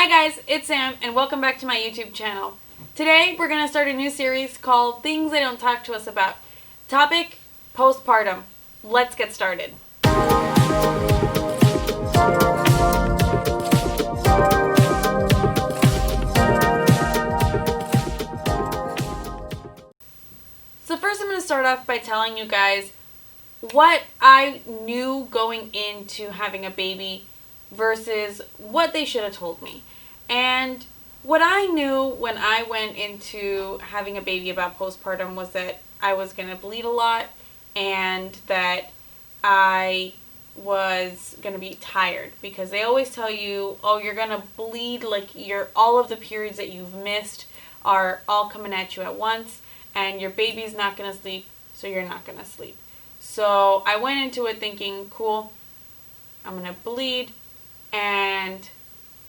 Hi guys, it's Sam and welcome back to my YouTube channel. Today we're going to start a new series called Things They Don't Talk to Us About. Topic, postpartum. Let's get started. So first I'm going to start off by telling you guys what I knew going into having a baby versus what they should have told me. And what I knew when I went into having a baby about postpartum was that I was going to bleed a lot and that I was going to be tired, because they always tell you, oh, you're going to bleed, like all of the periods that you've missed are all coming at you at once, and your baby's not going to sleep, so you're not going to sleep. So I went into it thinking, cool, I'm going to bleed and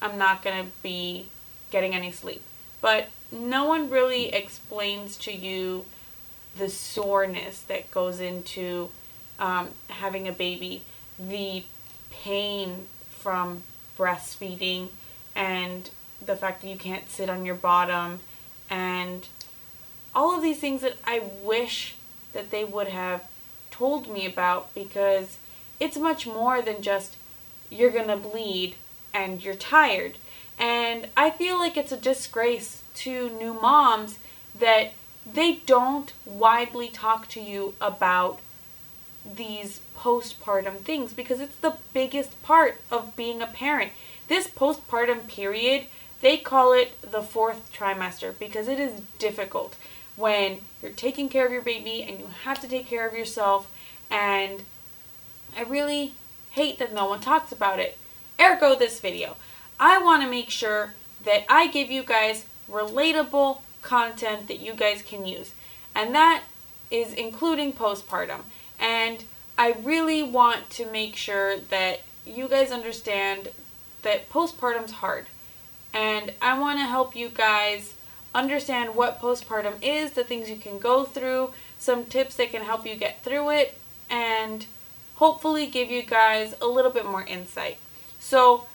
I'm not going to be getting any sleep. But no one really explains to you the soreness that goes into having a baby, the pain from breastfeeding, and the fact that you can't sit on your bottom, and all of these things that I wish that they would have told me about, because it's much more than just you're gonna bleed and you're tired. And I feel like it's a disgrace to new moms that they don't widely talk to you about these postpartum things, because it's the biggest part of being a parent. This postpartum period, they call it the fourth trimester, because it is difficult when you're taking care of your baby and you have to take care of yourself, and I really hate that no one talks about it. Ergo this video. I want to make sure that I give you guys relatable content that you guys can use, and that is including postpartum. And I really want to make sure that you guys understand that postpartum's hard, and I want to help you guys understand what postpartum is, the things you can go through, some tips that can help you get through it, and hopefully give you guys a little bit more insight. So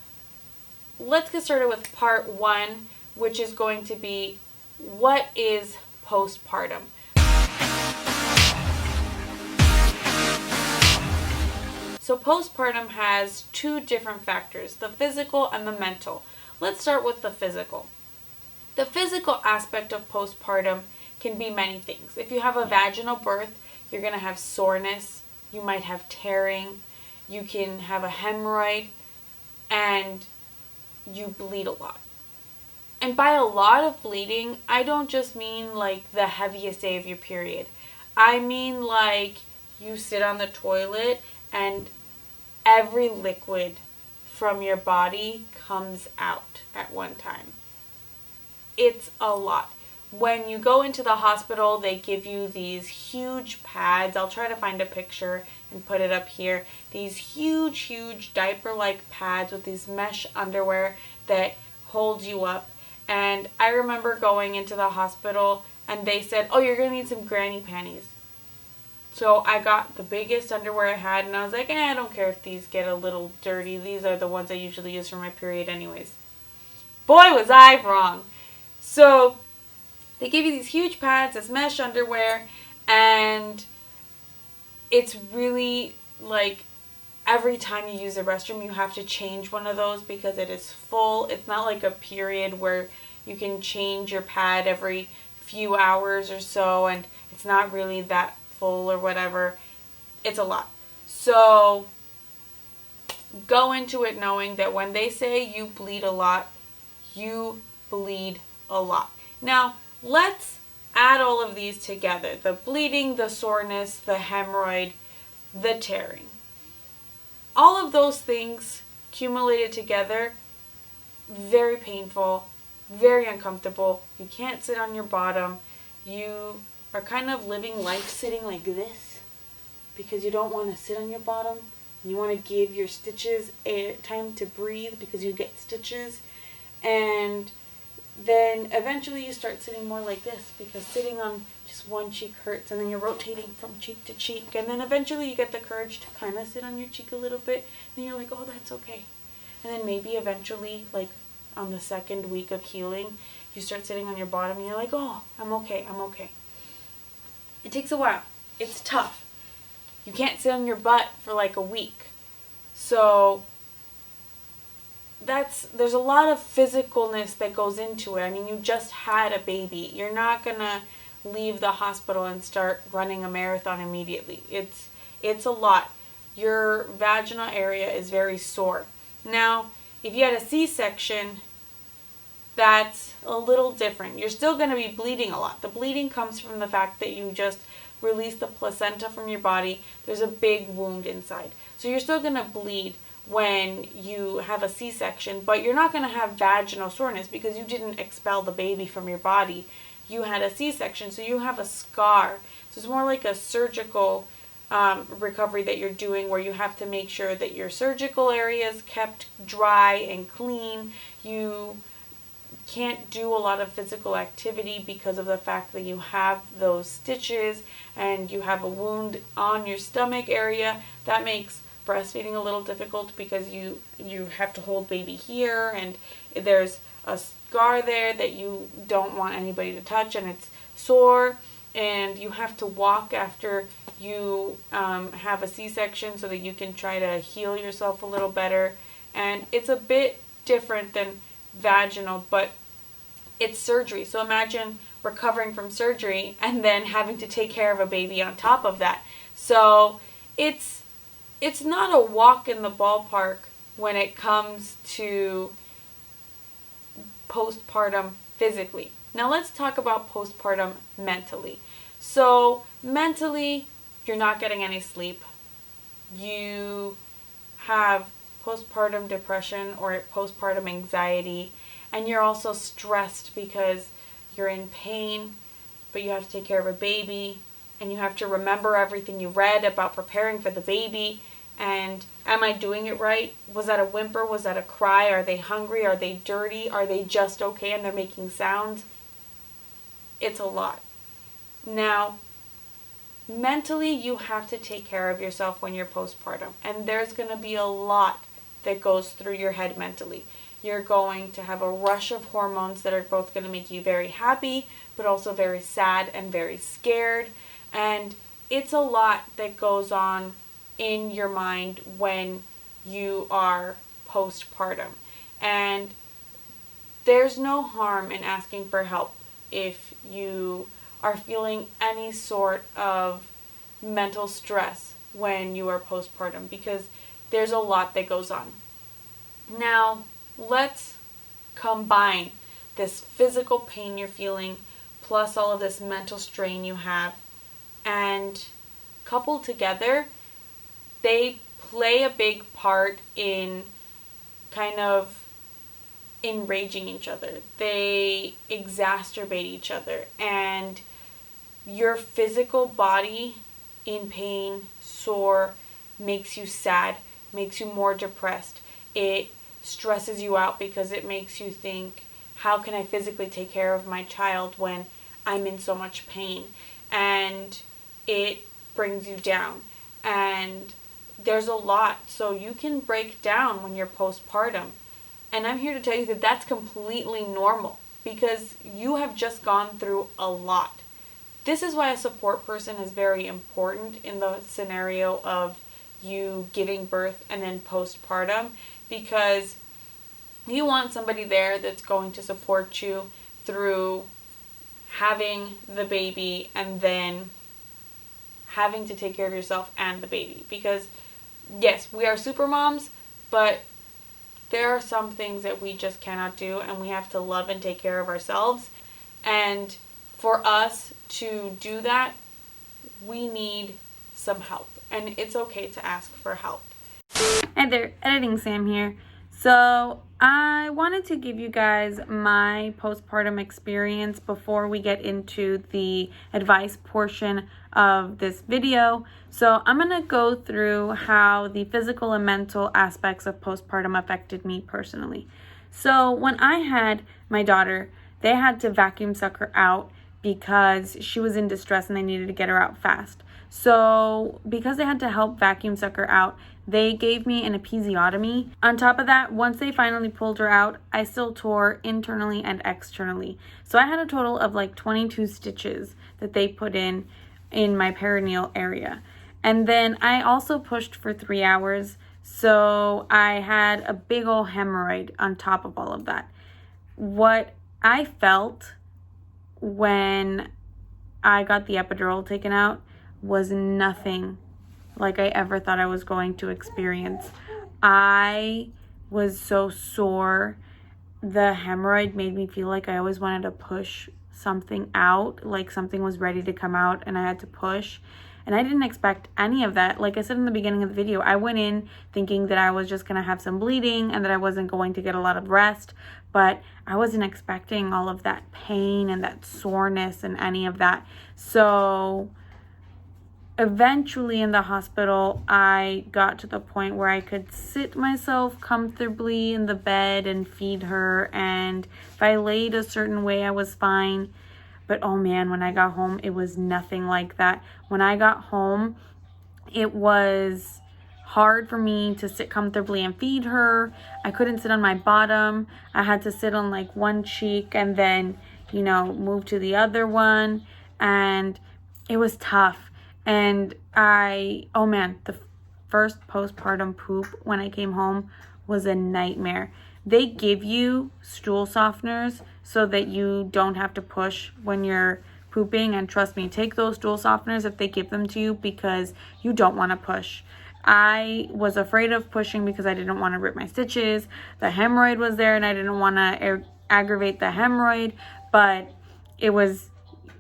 let's get started with part one, which is going to be, what is postpartum? So postpartum has two different factors, the physical and the mental. Let's start with the physical. The physical aspect of postpartum can be many things. If you have a vaginal birth, you're going to have soreness, you might have tearing, you can have a hemorrhoid, and you bleed a lot. And by a lot of bleeding, I don't just mean like the heaviest day of your period. I mean like you sit on the toilet and every liquid from your body comes out at one time. It's a lot. When you go into the hospital, they give you these huge pads. I'll try to find a picture and put it up here. These huge diaper-like pads with these mesh underwear that hold you up. And I remember going into the hospital and they said, oh, you're going to need some granny panties. So I got the biggest underwear I had, and I was like, I don't care if these get a little dirty. These are the ones I usually use for my period anyways. Boy, was I wrong. So they give you these huge pads as mesh underwear, and it's really like every time you use the restroom you have to change one of those because it is full. It's not like a period where you can change your pad every few hours or so and it's not really that full or whatever. It's a lot. So go into it knowing that when they say you bleed a lot, you bleed a lot. Now, let's add all of these together. The bleeding, the soreness, the hemorrhoid, the tearing. All of those things accumulated together, very painful, very uncomfortable. You can't sit on your bottom. You are kind of living life sitting like this because you don't want to sit on your bottom. You want to give your stitches time to breathe because you get stitches. And then eventually you start sitting more like this because sitting on just one cheek hurts, and then you're rotating from cheek to cheek, and then eventually you get the courage to kind of sit on your cheek a little bit, and you're like, oh, that's okay. And then maybe eventually, like on the second week of healing, you start sitting on your bottom and you're like, oh, I'm okay. It takes a while. It's tough. You can't sit on your butt for like a week. So there's a lot of physicalness that goes into it. I mean, you just had a baby. You're not going to leave the hospital and start running a marathon immediately. It's a lot. Your vaginal area is very sore. Now, if you had a C-section, that's a little different. You're still going to be bleeding a lot. The bleeding comes from the fact that you just released the placenta from your body. There's a big wound inside. So you're still going to bleed when you have a C-section, but you're not going to have vaginal soreness because you didn't expel the baby from your body. You had a C-section, so you have a scar. So it's more like a surgical recovery that you're doing, where you have to make sure that your surgical area is kept dry and clean. You can't do a lot of physical activity because of the fact that you have those stitches and you have a wound on your stomach area. That makes breastfeeding a little difficult because you have to hold baby here, and there's a scar there that you don't want anybody to touch, and it's sore, and you have to walk after you have a C-section so that you can try to heal yourself a little better. And it's a bit different than vaginal, but it's surgery. So imagine recovering from surgery and then having to take care of a baby on top of that. So it's not a walk in the ballpark when it comes to postpartum physically. Now let's talk about postpartum mentally. So mentally, you're not getting any sleep. You have postpartum depression or postpartum anxiety, and you're also stressed because you're in pain, but you have to take care of a baby, and you have to remember everything you read about preparing for the baby. And am I doing it right? Was that a whimper? Was that a cry? Are they hungry? Are they dirty? Are they just okay and they're making sounds? It's a lot. Now, mentally, you have to take care of yourself when you're postpartum. And there's going to be a lot that goes through your head mentally. You're going to have a rush of hormones that are both going to make you very happy, but also very sad and very scared. And it's a lot that goes on in your mind when you are postpartum. And there's no harm in asking for help if you are feeling any sort of mental stress when you are postpartum, because there's a lot that goes on. Now, let's combine this physical pain you're feeling plus all of this mental strain you have, and coupled together, they play a big part in kind of enraging each other. They exacerbate each other, and your physical body in pain, sore, makes you sad, makes you more depressed. It stresses you out because it makes you think, how can I physically take care of my child when I'm in so much pain? And it brings you down. And there's a lot. So you can break down when you're postpartum. And I'm here to tell you that that's completely normal because you have just gone through a lot. This is why a support person is very important in the scenario of you giving birth and then postpartum, because you want somebody there that's going to support you through having the baby and then having to take care of yourself and the baby. Because yes, we are super moms, but there are some things that we just cannot do, and we have to love and take care of ourselves. And for us to do that, we need some help, and it's okay to ask for help. Hi there, Editing Sam here. So I wanted to give you guys my postpartum experience before we get into the advice portion of this video. So I'm going to go through how the physical and mental aspects of postpartum affected me personally. So when I had my daughter, they had to vacuum suck her out because she was in distress and they needed to get her out fast. So because they had to help vacuum suck her out, they gave me an episiotomy. On top of that, once they finally pulled her out, I still tore internally and externally. So I had a total of like 22 stitches that they put in my perineal area. And then I also pushed for 3 hours. So I had a big old hemorrhoid on top of all of that. What I felt when I got the epidural taken out was nothing like I ever thought I was going to experience. I was so sore. The hemorrhoid made me feel like I always wanted to push something out, like something was ready to come out and I had to push. And I didn't expect any of that. Like I said in the beginning of the video, I went in thinking that I was just going to have some bleeding and that I wasn't going to get a lot of rest. But I wasn't expecting all of that pain and that soreness and any of that. So eventually in the hospital, I got to the point where I could sit myself comfortably in the bed and feed her. And if I laid a certain way, I was fine. But oh man, when I got home, it was nothing like that. When I got home, it was hard for me to sit comfortably and feed her. I couldn't sit on my bottom. I had to sit on like one cheek and then, move to the other one. And it was tough. And the first postpartum poop when I came home was a nightmare. They give you stool softeners so that you don't have to push when you're pooping. And trust me, take those stool softeners if they give them to you because you don't want to push. I was afraid of pushing because I didn't want to rip my stitches. The hemorrhoid was there and I didn't want to aggravate the hemorrhoid, but it was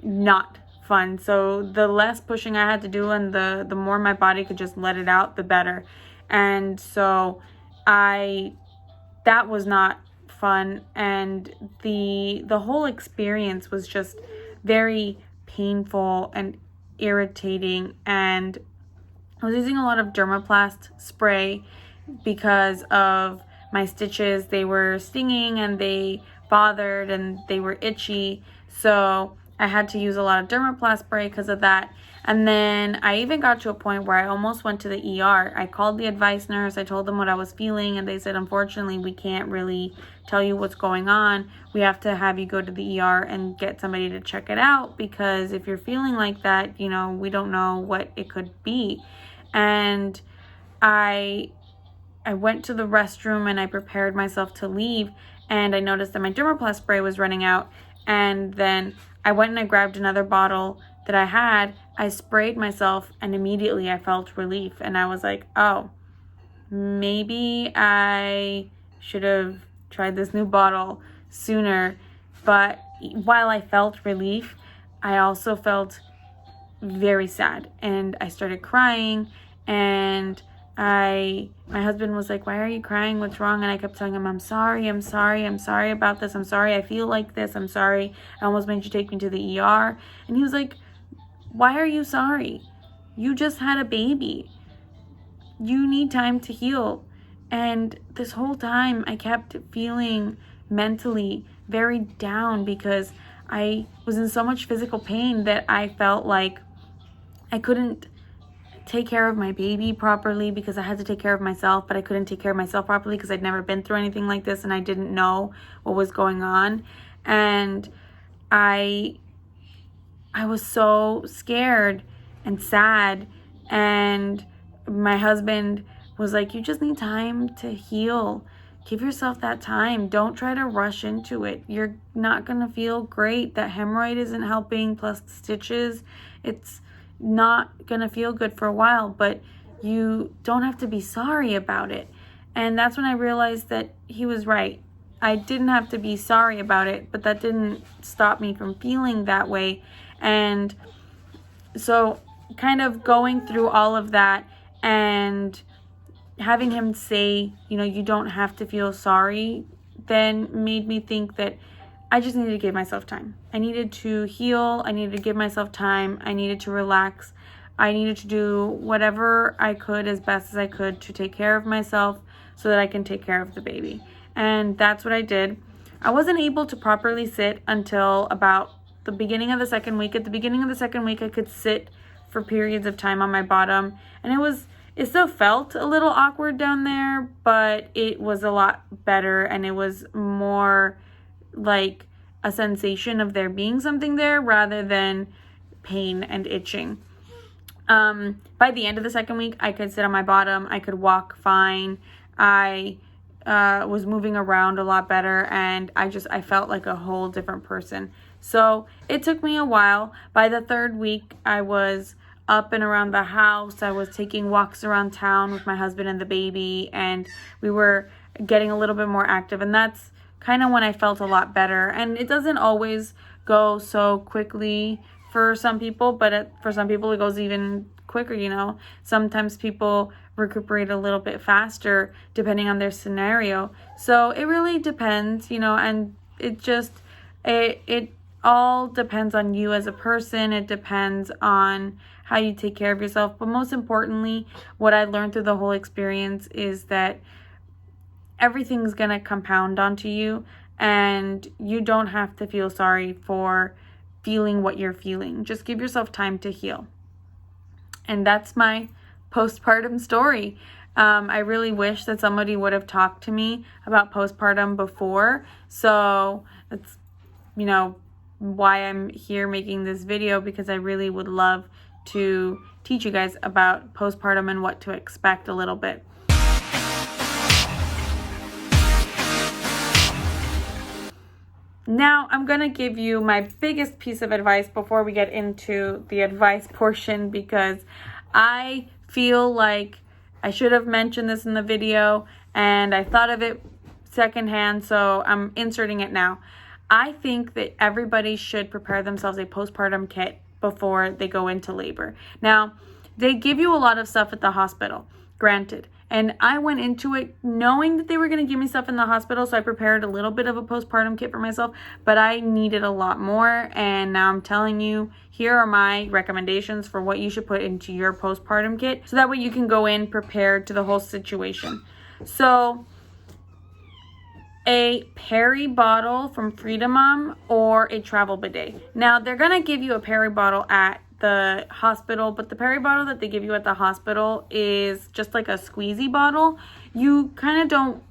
not fun. So the less pushing I had to do and the more my body could just let it out, the better. And so that was not fun, and the whole experience was just very painful and irritating. And I was using a lot of Dermaplast spray because of my stitches. They were stinging and they bothered and they were itchy, so I had to use a lot of Dermaplast spray because of that. And then I even got to a point where I almost went to the ER. I called the advice nurse. I told them what I was feeling, and they said, unfortunately, we can't really tell you what's going on. We have to have you go to the ER and get somebody to check it out, because if you're feeling like that, we don't know what it could be. And I went to the restroom and I prepared myself to leave, and I noticed that my Dermaplast spray was running out. And then I went and I grabbed another bottle that I had. I sprayed myself and immediately I felt relief. And I was like, oh, maybe I should have tried this new bottle sooner. But while I felt relief, I also felt very sad. And I started crying, and my husband was like, why are you crying? What's wrong? And I kept telling him, I'm sorry about this. I'm sorry I feel like this. I'm sorry I almost made you take me to the ER. And he was like, why are you sorry? You just had a baby. You need time to heal. And this whole time I kept feeling mentally very down because I was in so much physical pain that I felt like I couldn't take care of my baby properly because I had to take care of myself, but I couldn't take care of myself properly because I'd never been through anything like this and I didn't know what was going on. And I was so scared and sad, and my husband was like, you just need time to heal. Give yourself that time. Don't try to rush into it. You're not going to feel great. That hemorrhoid isn't helping, plus the stitches. It's not going to feel good for a while, but you don't have to be sorry about it. And that's when I realized that he was right. I didn't have to be sorry about it, but that didn't stop me from feeling that way. And so kind of going through all of that and having him say, you don't have to feel sorry, then made me think that I just needed to give myself time. I needed to heal. I needed to give myself time. I needed to relax. I needed to do whatever I could as best as I could to take care of myself so that I can take care of the baby. And that's what I did. I wasn't able to properly sit until about the beginning of the second week. At the beginning of the second week, I could sit for periods of time on my bottom, and it still felt a little awkward down there, but it was a lot better, and it was more like a sensation of there being something there rather than pain and itching. By the end of the second week, I could sit on my bottom. I could walk fine. I was moving around a lot better, and I felt like a whole different person. So it took me a while. By the third week, I was up and around the house. I was taking walks around town with my husband and the baby, and we were getting a little bit more active, and that's kind of when I felt a lot better. And it doesn't always go so quickly for some people, but for some people it goes even quicker, you know. Sometimes people recuperate a little bit faster depending on their scenario. So it really depends, you know, and it all depends on you as a person. It depends on how you take care of yourself. But most importantly, what I learned through the whole experience is that everything's going to compound onto you, and you don't have to feel sorry for feeling what you're feeling. Just give yourself time to heal. And that's my postpartum story. I really wish that somebody would have talked to me about postpartum before. So that's, you know, why I'm here making this video, because I really would love to teach you guys about postpartum and what to expect a little bit. Now, I'm going to give you my biggest piece of advice before we get into the advice portion, because I feel like I should have mentioned this in the video, and I thought of it secondhand, so I'm inserting it now. I think that everybody should prepare themselves a postpartum kit before they go into labor. Now, they give you a lot of stuff at the hospital, granted. And I went into it knowing that they were going to give me stuff in the hospital, so I prepared a little bit of a postpartum kit for myself, but I needed a lot more, and now I'm telling you, here are my recommendations for what you should put into your postpartum kit, so that way you can go in prepared to the whole situation. So, a peri bottle from Freedom Mom or a travel bidet. Now, they're going to give you a peri bottle at the hospital, but the peri bottle that they give you at the hospital is just like a squeezy bottle. You kind of don't,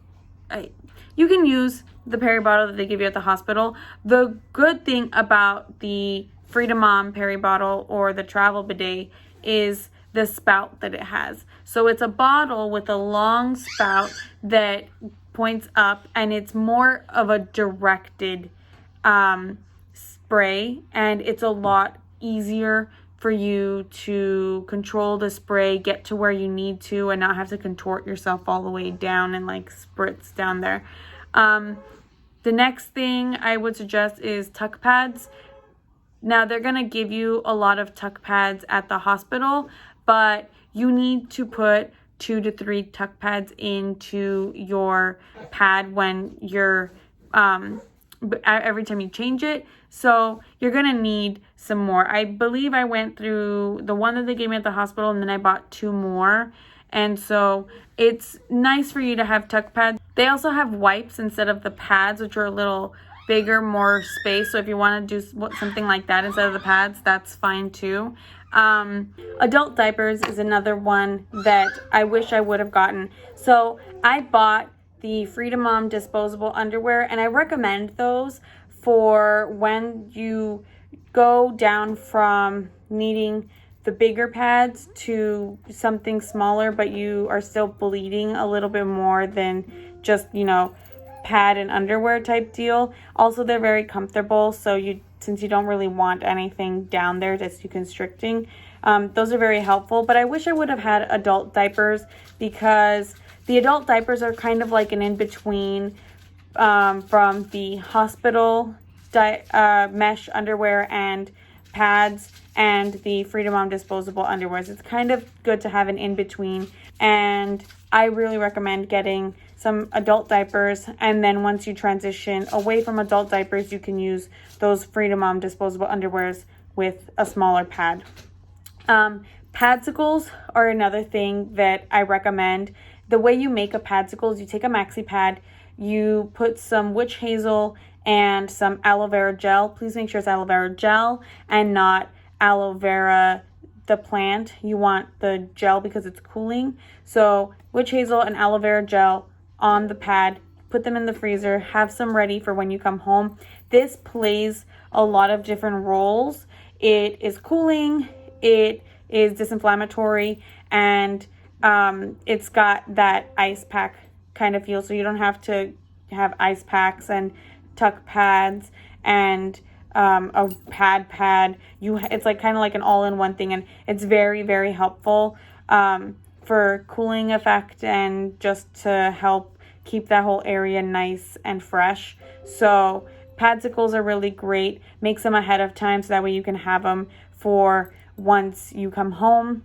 you can use the peri bottle that they give you at the hospital. The good thing about the Freedom Mom peri bottle or the travel bidet is the spout that it has. So it's a bottle with a long spout that points up, and it's more of a directed spray, and it's a lot easier for you to control the spray, get to where you need to, and not have to contort yourself all the way down and like spritz down there. The next thing I would suggest is tuck pads. Now, they're going to give you a lot of tuck pads at the hospital, but you need to put 2 to 3 tuck pads into your pad when you're every time you change it. So you're gonna need some more. I believe I went through the one that they gave me at the hospital, and then I bought 2 more. And so it's nice for you to have tuck pads. They also have wipes instead of the pads, which are a little bigger, more space. So if you want to do something like that instead of the pads, that's fine too. Adult diapers is another one that I wish I would have gotten. So I bought the Freedom Mom disposable underwear, and I recommend those for when you go down from needing the bigger pads to something smaller, but you are still bleeding a little bit more than just, you know, pad and underwear type deal. Also, they're very comfortable, so since you don't really want anything down there that's too constricting, those are very helpful. But I wish I would have had adult diapers, because the adult diapers are kind of like an in-between from the hospital mesh underwear and pads and the Freedom Mom disposable underwears. It's kind of good to have an in-between, and I really recommend getting some adult diapers, and then once you transition away from adult diapers, you can use those Freedom Mom disposable underwears with a smaller pad. Padsicles are another thing that I recommend. The way you make a padsicles, you take a maxi pad, you put some witch hazel and some aloe vera gel. Please make sure it's aloe vera gel and not aloe vera the plant. You want the gel because it's cooling. So witch hazel and aloe vera gel on the pad. Put them in the freezer. Have some ready for when you come home. This plays a lot of different roles. It is cooling, it is disinflammatory, and it's got that ice pack kind of feel, so you don't have to have ice packs and tuck pads and a pad. It's like kind of like an all-in-one thing, and it's very, very helpful for cooling effect and just to help keep that whole area nice and fresh. So padsicles are really great. Make them ahead of time so that way you can have them for once you come home.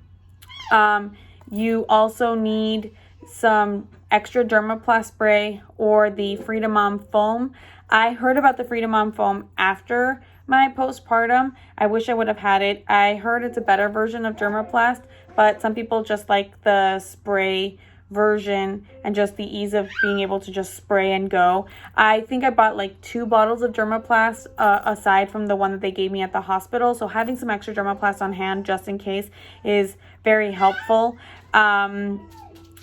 You also need some extra Dermaplast spray or the Freedom Mom foam. I heard about the Freedom Mom foam after my postpartum. I wish I would have had it. I heard it's a better version of Dermaplast, but some people just like the spray version and just the ease of being able to just spray and go. I think I bought like 2 bottles of Dermaplast aside from the one that they gave me at the hospital. So having some extra Dermaplast on hand just in case is very helpful.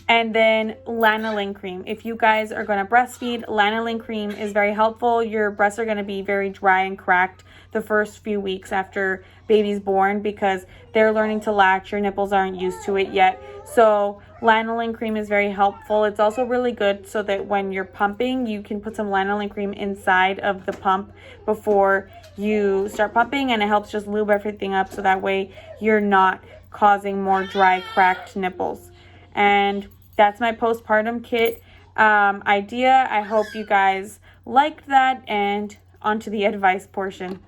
And then lanolin cream. If you guys are going to breastfeed, lanolin cream is very helpful. Your breasts are going to be very dry and cracked the first few weeks after baby's born because they're learning to latch. Your nipples aren't used to it yet. So lanolin cream is very helpful. It's also really good so that when you're pumping, you can put some lanolin cream inside of the pump before you start pumping, and it helps just lube everything up so that way you're not causing more dry, cracked nipples. And that's my postpartum kit idea. I hope you guys liked that, and onto the advice portion.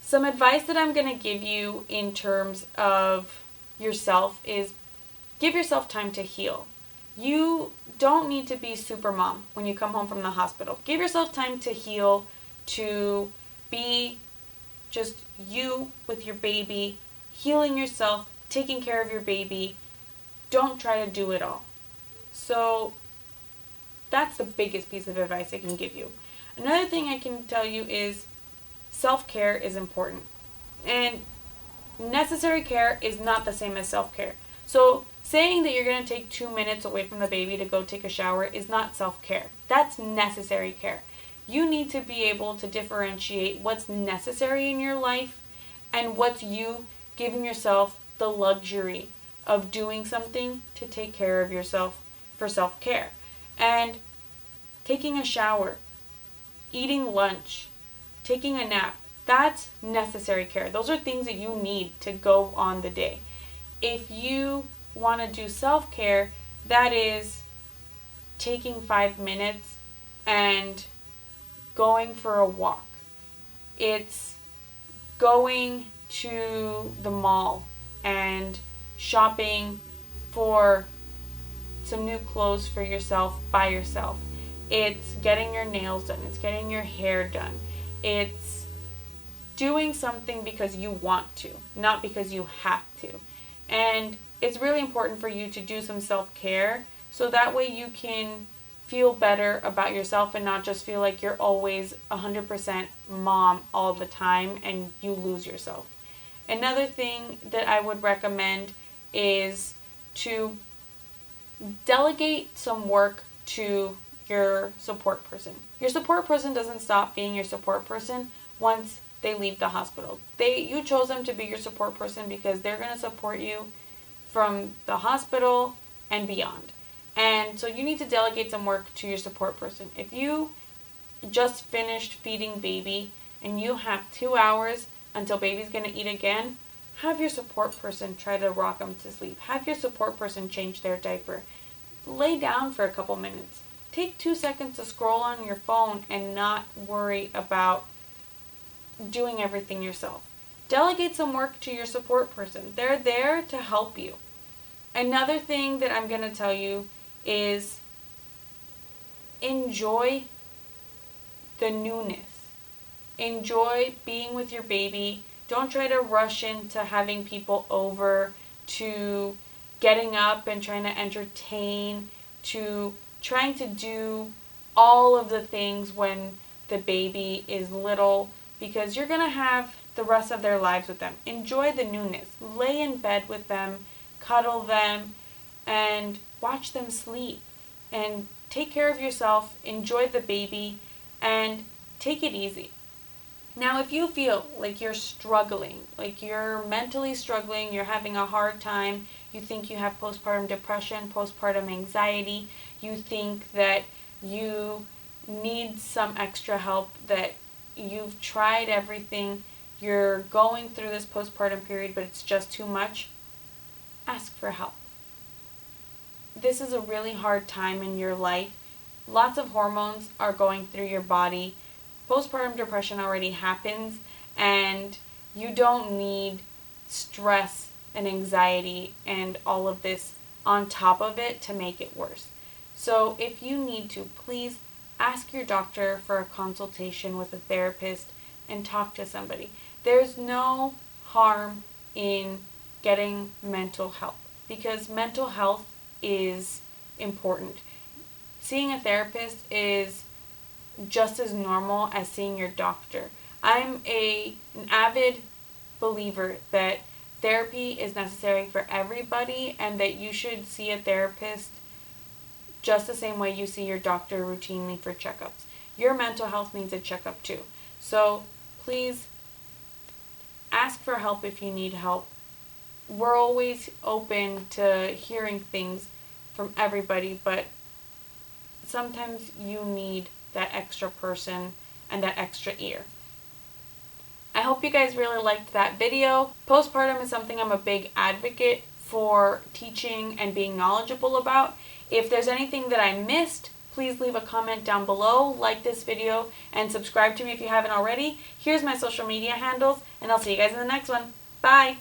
Some advice that I'm going to give you in terms of yourself is give yourself time to heal. You don't need to be super mom when you come home from the hospital. Give yourself time to heal, to be just you with your baby, healing yourself, taking care of your baby. Don't try to do it all. So that's the biggest piece of advice I can give you. Another thing I can tell you is self-care is important. And necessary care is not the same as self-care. So saying that you're going to take 2 minutes away from the baby to go take a shower is not self-care. That's necessary care. You need to be able to differentiate what's necessary in your life and what's you giving yourself the luxury of doing something to take care of yourself for self-care. And taking a shower, eating lunch, taking a nap, that's necessary care. Those are things that you need to go on the day. If you want to do self-care, that is taking 5 minutes and going for a walk. It's going to the mall and shopping for some new clothes for yourself by yourself. It's getting your nails done. It's getting your hair done. It's doing something because you want to, not because you have to. And it's really important for you to do some self-care so that way you can feel better about yourself and not just feel like you're always 100% mom all the time and you lose yourself. Another thing that I would recommend is to delegate some work to your support person. Your support person doesn't stop being your support person once they leave the hospital. You chose them to be your support person because they're going to support you from the hospital and beyond. And so you need to delegate some work to your support person. If you just finished feeding baby and you have 2 hours until baby's going to eat again, have your support person try to rock them to sleep. Have your support person change their diaper. Lay down for a couple minutes. Take 2 seconds to scroll on your phone and not worry about doing everything yourself. Delegate some work to your support person. They're there to help you. Another thing that I'm going to tell you is enjoy the newness. Enjoy being with your baby. Don't try to rush into having people over, to getting up and trying to entertain, to trying to do all of the things when the baby is little, because you're going to have the rest of their lives with them. Enjoy the newness. Lay in bed with them, cuddle them, and watch them sleep. And take care of yourself, enjoy the baby, and take it easy. Now, if you feel like you're struggling, like you're mentally struggling, you're having a hard time, you think you have postpartum depression, postpartum anxiety, you think that you need some extra help, that you've tried everything, you're going through this postpartum period, but it's just too much, ask for help. This is a really hard time in your life. Lots of hormones are going through your body. Postpartum depression already happens, and you don't need stress and anxiety and all of this on top of it to make it worse. So if you need to, please ask your doctor for a consultation with a therapist and talk to somebody. There's no harm in getting mental help, because mental health is important. Seeing a therapist is just as normal as seeing your doctor. I'm an avid believer that therapy is necessary for everybody, and that you should see a therapist just the same way you see your doctor routinely for checkups. Your mental health needs a checkup too. So please ask for help if you need help. We're always open to hearing things from everybody, but sometimes you need that extra person and that extra ear. I hope you guys really liked that video. Postpartum is something I'm a big advocate for teaching and being knowledgeable about. If there's anything that I missed, please leave a comment down below, like this video, and subscribe to me if you haven't already. Here's my social media handles, and I'll see you guys in the next one. Bye!